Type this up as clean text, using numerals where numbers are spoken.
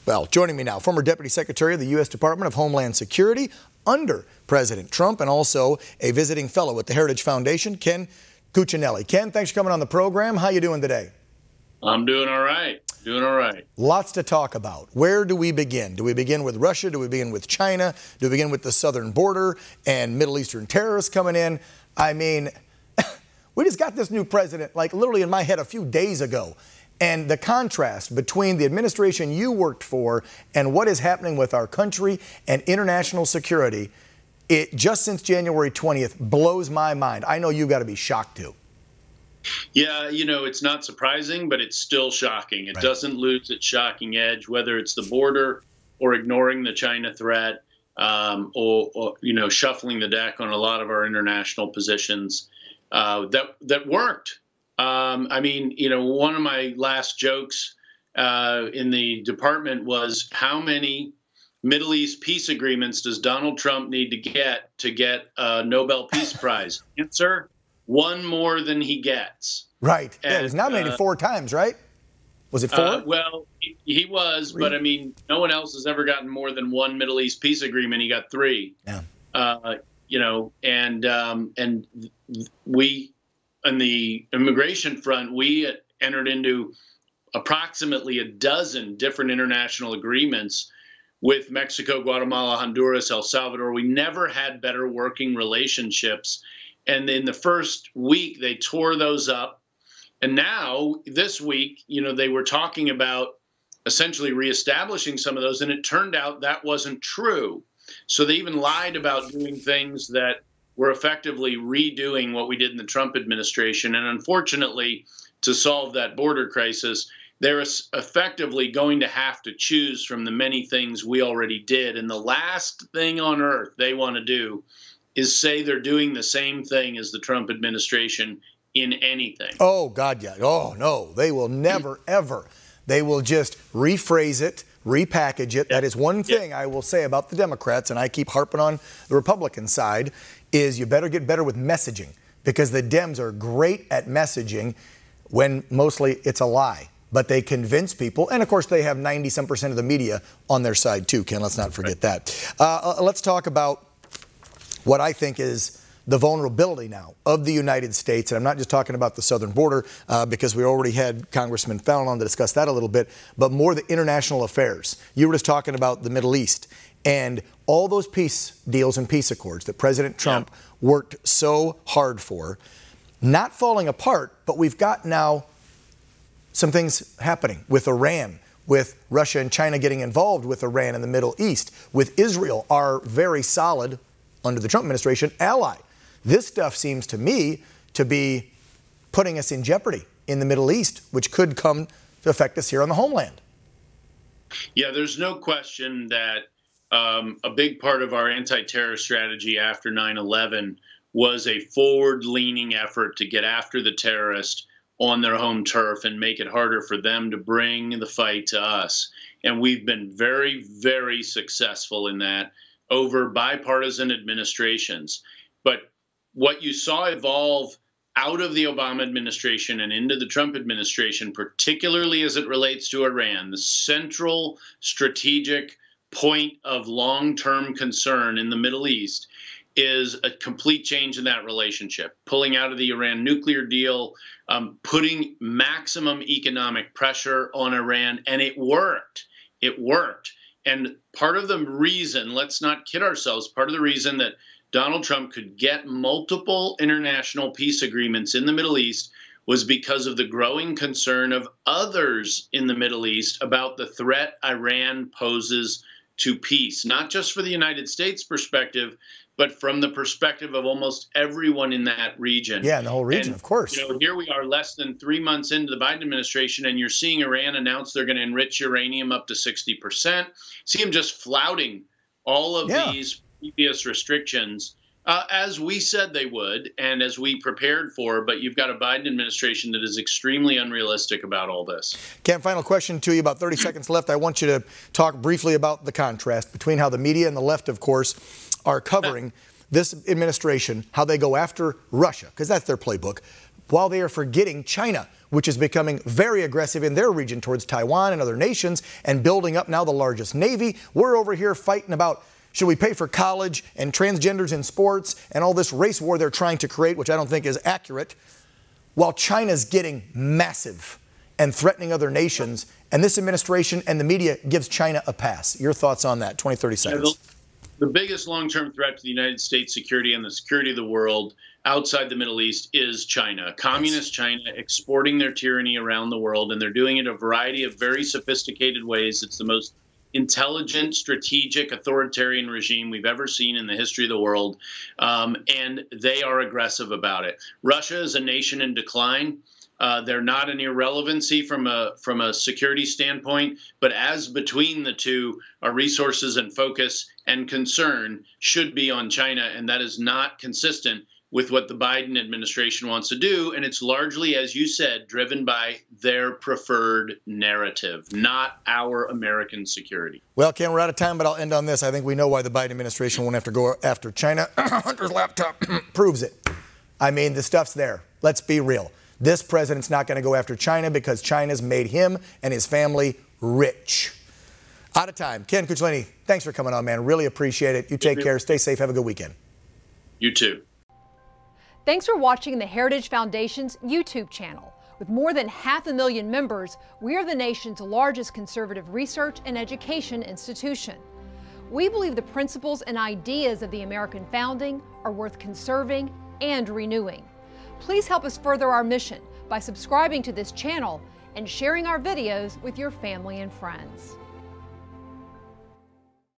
Well, joining me now, former Deputy Secretary of the U.S. Department of Homeland Security under President Trump, and also a visiting fellow at the Heritage Foundation, Ken Cuccinelli. Ken, thanks for coming on the program. How you doing today? I'm doing all right. Doing all right. Lots to talk about. Where do we begin? Do we begin with Russia? Do we begin with China? Do we begin with the southern border and Middle Eastern terrorists coming in? I mean, we just got this new president, like literally in my head a few days ago. And the contrast between the administration you worked for and what is happening with our country and international security, it just since January 20th blows my mind. I know you've got to be shocked too. Yeah, you know, it's not surprising, but it's still shocking. It doesn't lose its shocking edge, whether it's the border or ignoring the China threat, or you know, shuffling the deck on a lot of our international positions that worked. I mean, you know, one of my last jokes in the department was, how many Middle East peace agreements does Donald Trump need to get a Nobel Peace Prize? Answer: one more than he gets. Right. And, yeah, he was nominated 4 times, right? Was it 4? Well, he was, but I mean, no one else has ever gotten more than 1 Middle East peace agreement. He got 3. Yeah. You know, and we, on the immigration front, we entered into approximately a dozen different international agreements with Mexico, Guatemala, Honduras, El Salvador. We never had better working relationships. And in the first week, they tore those up. And now, this week, you know, they were talking about essentially reestablishing some of those, and it turned out that wasn't true. So they even lied about doing things that were effectively redoing what we did in the Trump administration. And unfortunately, to solve that border crisis, they're effectively going to have to choose from the many things we already did. And the last thing on earth they want to do is say they're doing the same thing as the Trump administration in anything. Oh, God, yeah. Oh, no. They will never, ever. They will just rephrase it, repackage it. That is one thing I will say about the Democrats, and I keep harping on the Republican side, is you better get better with messaging, because the Dems are great at messaging when mostly it's a lie. But they convince people, and of course they have 90-some% of the media on their side too, Ken. Let's not forget that. Let's talk about what I think is the vulnerability now of the United States. And I'm not just talking about the southern border, because we already had Congressman Fallon on to discuss that a little bit, but more the international affairs. You were just talking about the Middle East and all those peace deals and peace accords that President Trump worked so hard for, not falling apart, but we've got now some things happening with Iran, with Russia and China getting involved with Iran in the Middle East, with Israel, our very solid, under the Trump administration, ally. This stuff seems to me to be putting us in jeopardy in the Middle East, which could come to affect us here on the homeland. Yeah, there's no question that a big part of our anti-terror strategy after 9/11 was a forward-leaning effort to get after the terrorists on their home turf and make it harder for them to bring the fight to us. And we've been very, very successful in that over bipartisan administrations. But what you saw evolve out of the Obama administration and into the Trump administration, particularly as it relates to Iran, the central strategic point of long-term concern in the Middle East, is a complete change in that relationship, pulling out of the Iran nuclear deal, putting maximum economic pressure on Iran, and it worked. It worked. And part of the reason, let's not kid ourselves, part of the reason that Donald Trump could get multiple international peace agreements in the Middle East was because of the growing concern of others in the Middle East about the threat Iran poses to peace, not just for the United States perspective, but from the perspective of almost everyone in that region. Yeah, in the whole region, of course. You know, here we are less than 3 months into the Biden administration, and you're seeing Iran announce they're going to enrich uranium up to 60%. See them just flouting all of these previous restrictions, as we said they would and as we prepared for. But you've got a Biden administration that is extremely unrealistic about all this. Ken, final question to you, about 30 seconds left. I want you to talk briefly about the contrast between how the media and the left, of course, are covering this administration, how they go after Russia, because that's their playbook, while they are forgetting China, which is becoming very aggressive in their region towards Taiwan and other nations and building up now the largest navy. We're over here fighting about should we pay for college and transgenders in sports and all this race war they're trying to create, which I don't think is accurate, while China's getting massive and threatening other nations. And this administration and the media gives China a pass. Your thoughts on that? 20, 30 seconds. The biggest long-term threat to the United States security and the security of the world outside the Middle East is China. Communist China exporting their tyranny around the world, and they're doing it in a variety of very sophisticated ways. It's the most intelligent, strategic, authoritarian regime we've ever seen in the history of the world, and they are aggressive about it. Russia is a nation in decline. They're not an irrelevancy from a security standpoint, but as between the two, our resources and focus and concern should be on China, and that is not consistent with what the Biden administration wants to do, and it's largely, as you said, driven by their preferred narrative, not our American security. Well, Ken, we're out of time, but I'll end on this. I think we know why the Biden administration won't have to go after China. Hunter's laptop proves it. I mean, the stuff's there. Let's be real. This president's not going to go after China because China's made him and his family rich. Out of time. Ken Cuccinelli, thanks for coming on, man. Really appreciate it. You take care. Stay safe. Have a good weekend. You too. Thanks for watching the Heritage Foundation's YouTube channel. With more than 500,000 members, we are the nation's largest conservative research and education institution. We believe the principles and ideas of the American founding are worth conserving and renewing. Please help us further our mission by subscribing to this channel and sharing our videos with your family and friends.